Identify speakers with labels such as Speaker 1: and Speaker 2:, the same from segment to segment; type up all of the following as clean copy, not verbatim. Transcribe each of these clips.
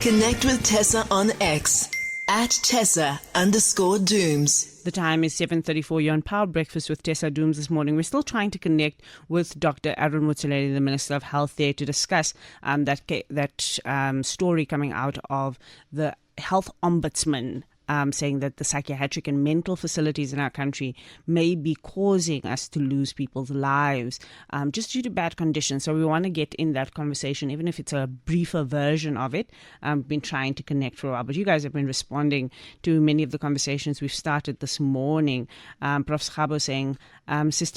Speaker 1: Connect with Tessa on X at Tessa_Dooms.
Speaker 2: The time is 7:34. You're on Power Breakfast with Tessa Dooms this morning. We're still trying to connect with Dr Aaron Motsoaledi, the Minister of Health, there to discuss that story coming out of the Health Ombudsman, saying that the psychiatric and mental facilities in our country may be causing us to lose people's lives just due to bad conditions. So we want to get in that conversation, even if it's a briefer version of it. I've been trying to connect for a while, but you guys have been responding to many of the conversations we've started this morning. Prof. Chabo saying, Sis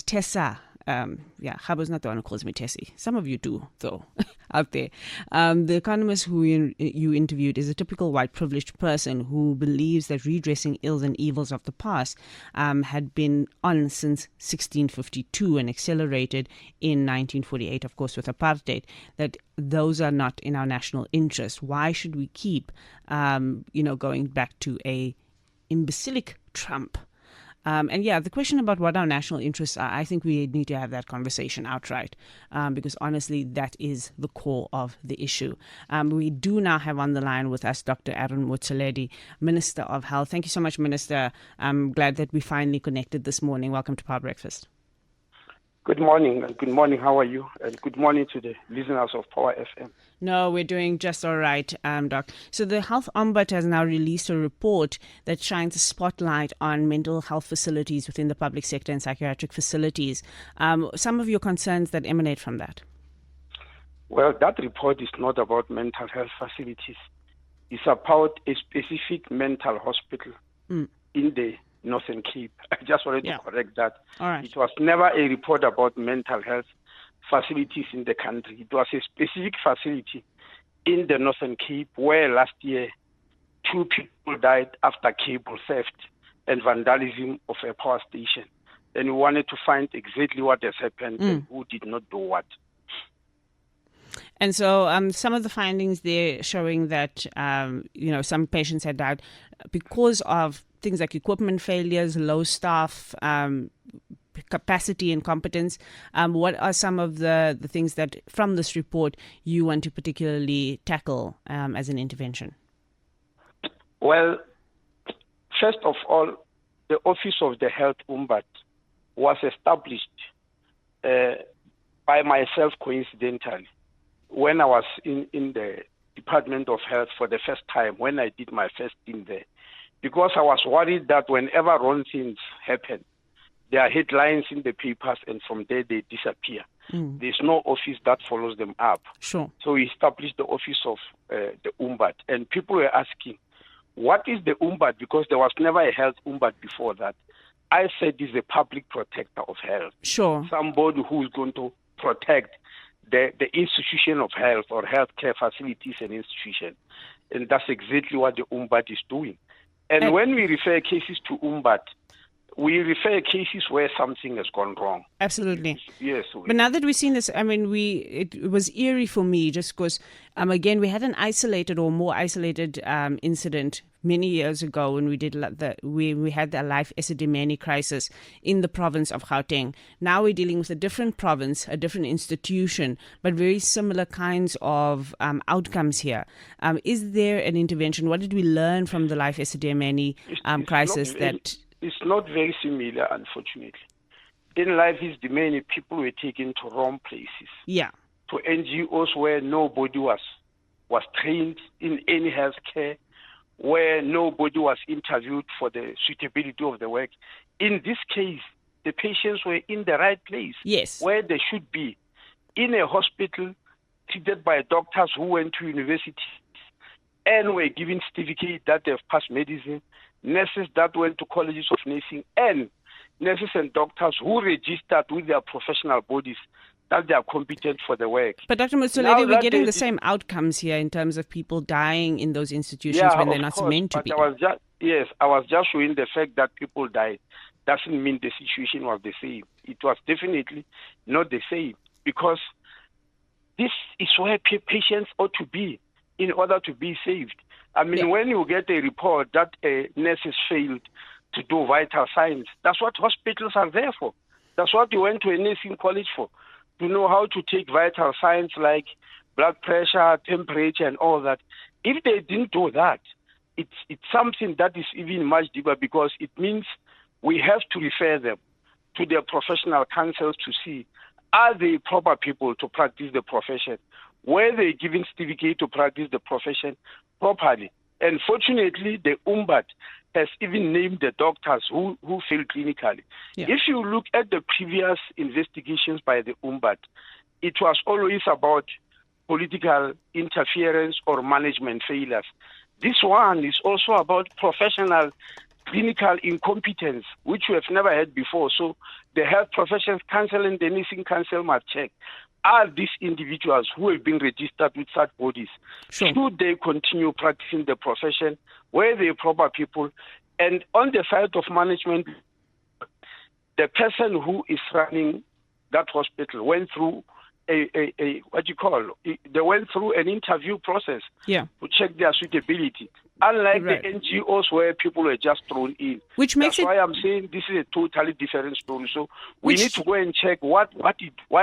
Speaker 2: Tessa, Chabo's not the one who calls me Tessie. Some of you do, though, out there. The economist who you interviewed is a typical white privileged person who believes that redressing ills and evils of the past had been on since 1652 and accelerated in 1948, of course, with apartheid, that those are not in our national interest. Why should we keep, going back to a imbecilic Trump? The question about what our national interests are, I think we need to have that conversation outright, because honestly, that is the core of the issue. We do now have on the line with us Dr. Aaron Motsoaledi, Minister of Health. Thank you so much, Minister. I'm glad that we finally connected this morning. Welcome to Power Breakfast.
Speaker 3: Good morning. Good morning. How are you? And good morning to the listeners of Power FM.
Speaker 2: No, we're doing just all right, Doc. So the Health Ombudsman has now released a report that shines a spotlight on mental health facilities within the public sector and psychiatric facilities. Some of your concerns that emanate from that?
Speaker 3: Well, that report is not about mental health facilities. It's about a specific mental hospital in the Northern Cape. I just wanted to correct that.
Speaker 2: All right.
Speaker 3: It was never a report about mental health facilities in the country. It was a specific facility in the Northern Cape where last year 2 people died after cable theft and vandalism of a power station. And we wanted to find exactly what has happened and who did not do what.
Speaker 2: And so some of the findings there showing that, some patients had died because of things like equipment failures, low staff capacity and competence. What are some of the things that from this report you want to particularly tackle as an intervention?
Speaker 3: Well, first of all, the Office of the Health Ombudsman was established by myself coincidentally when I was in the Department of Health for the first time, when I did my first stint there. Because I was worried that whenever wrong things happen, there are headlines in the papers and from there they disappear. There's no office that follows them up.
Speaker 2: Sure.
Speaker 3: So we established the Office of the Ombudsman. And people were asking, what is the Ombudsman? Because there was never a health Ombudsman before that. I said it's a public protector of health.
Speaker 2: Sure.
Speaker 3: Somebody who is going to protect the institution of health or healthcare facilities and institutions. And that's exactly what the Ombudsman is doing. And when we refer cases to Ombudsman, we refer cases where something has gone wrong.
Speaker 2: Absolutely.
Speaker 3: Yes.
Speaker 2: But now that we've seen this, it was eerie for me just because, again, we had an isolated or more isolated incident many years ago when we did we had the life esidimeni crisis in the province of Gauteng. Now we're dealing with a different province, a different institution, but very similar kinds of outcomes here. Is there an intervention? What did we learn from the life esidimeni crisis
Speaker 3: It's not very similar, unfortunately. In life esidimeni, people were taken to wrong places.
Speaker 2: Yeah.
Speaker 3: To NGOs where nobody was trained in any healthcare, where nobody was interviewed for the suitability of the work. In this case, the patients were in the right place,
Speaker 2: yes,
Speaker 3: where they should be, in a hospital, treated by doctors who went to university and were given certificate that they've passed medicine, nurses that went to colleges of nursing, and nurses and doctors who registered with their professional bodies that they are competent for the work.
Speaker 2: But Dr. Motsoaledi, we're getting the same outcomes here in terms of people dying in those institutions when they're not meant to be.
Speaker 3: I was just showing the fact that people died. Doesn't mean the situation was the same. It was definitely not the same, because this is where patients ought to be in order to be saved. I mean, when you get a report that a nurse has failed to do vital signs, that's what hospitals are there for. That's what you went to a nursing college for, to know how to take vital signs like blood pressure, temperature, and all that. If they didn't do that, it's something that is even much deeper, because it means we have to refer them to their professional councils to see, are they proper people to practice the profession? Were they given certificate to practice the profession properly? And fortunately, the Ombudsman has even named the doctors who failed clinically.
Speaker 2: Yeah.
Speaker 3: If you look at the previous investigations by the Ombudsman, it was always about political interference or management failures. This one is also about professional clinical incompetence, which we have never had before. So the Health Professions Council and the Nursing Council must check, are these individuals who have been registered with such bodies,
Speaker 2: Sure.
Speaker 3: should they continue practicing the profession? Were they proper people? And on the side of management, the person who is running that hospital went through they went through an interview process
Speaker 2: Yeah.
Speaker 3: to check their suitability. Unlike
Speaker 2: Right.
Speaker 3: the NGOs where people are just thrown in.
Speaker 2: Which makes
Speaker 3: That's why I'm saying this is a totally different story. So we need to go and check why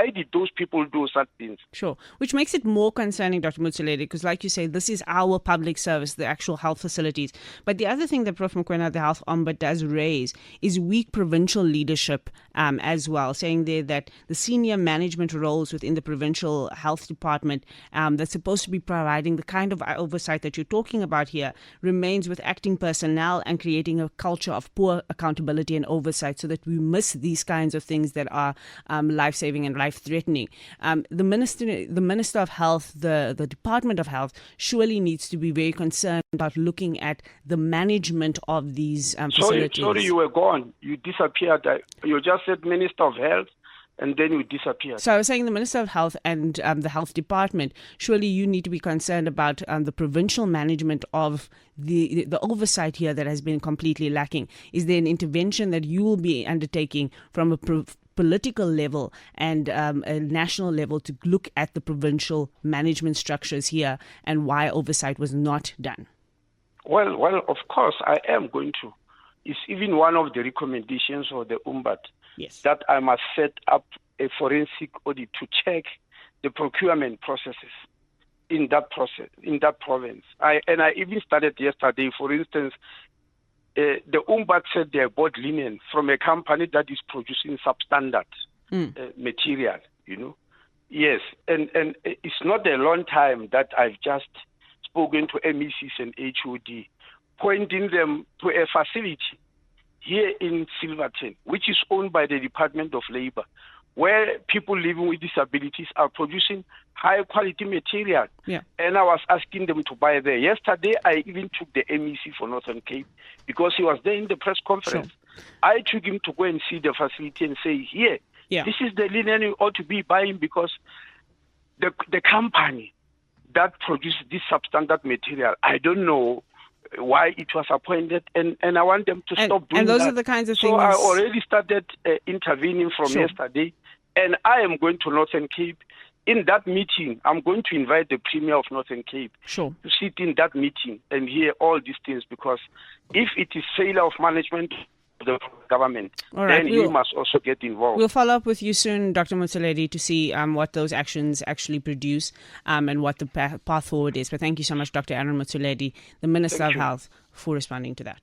Speaker 3: did those people do such things?
Speaker 2: Sure. Which makes it more concerning, Dr. Motsoaledi, because like you say, this is our public service, the actual health facilities. But the other thing that Prof. Mokoena, the Health Ombudsman, does raise is weak provincial leadership as well, saying there that the senior management roles within the provincial health department that's supposed to be providing the kind of oversight that you're talking about here remains with acting personnel and creating a culture of poor accountability and oversight, so that we miss these kinds of things that are life-saving and life-threatening. The Minister of Health, the Department of Health, surely needs to be very concerned about looking at the management of these facilities.
Speaker 3: Sorry, you were gone. You disappeared. You just said Minister of Health, and then you disappeared.
Speaker 2: So I was saying the Minister of Health and the Health Department, surely you need to be concerned about the provincial management of the oversight here that has been completely lacking. Is there an intervention that you will be undertaking from a political level and a national level to look at the provincial management structures here and why oversight was not done?
Speaker 3: Well, of course, I am going to. It's even one of the recommendations of the Ombudsman.
Speaker 2: Yes.
Speaker 3: That I must set up a forensic audit to check the procurement processes in that province. I even started yesterday. For instance, the Ombudsman said they bought linen from a company that is producing substandard material. Yes, and it's not a long time that I've just spoken to MECs and HOD, pointing them to a facility here in Silverton, which is owned by the Department of Labor, where people living with disabilities are producing high-quality material.
Speaker 2: Yeah.
Speaker 3: And I was asking them to buy there. Yesterday, I even took the MEC for Northern Cape because he was there in the press conference.
Speaker 2: Sure.
Speaker 3: I took him to go and see the facility and say, here, this is the linen you ought to be buying, because the company that produces this substandard material, I don't know why it was appointed, and I want them to stop doing that.
Speaker 2: And those are the kinds of things.
Speaker 3: So I already started intervening from yesterday, and I am going to Northern Cape. In that meeting, I'm going to invite the Premier of Northern Cape to sit in that meeting and hear all these things, because if it is failure of management of the government, then he must also get involved.
Speaker 2: We'll follow up with you soon, Dr. Motsoaledi, to see what those actions actually produce and what the path forward is. But thank you so much, Dr. Aaron Motsoaledi, the Minister of Health, for responding to that.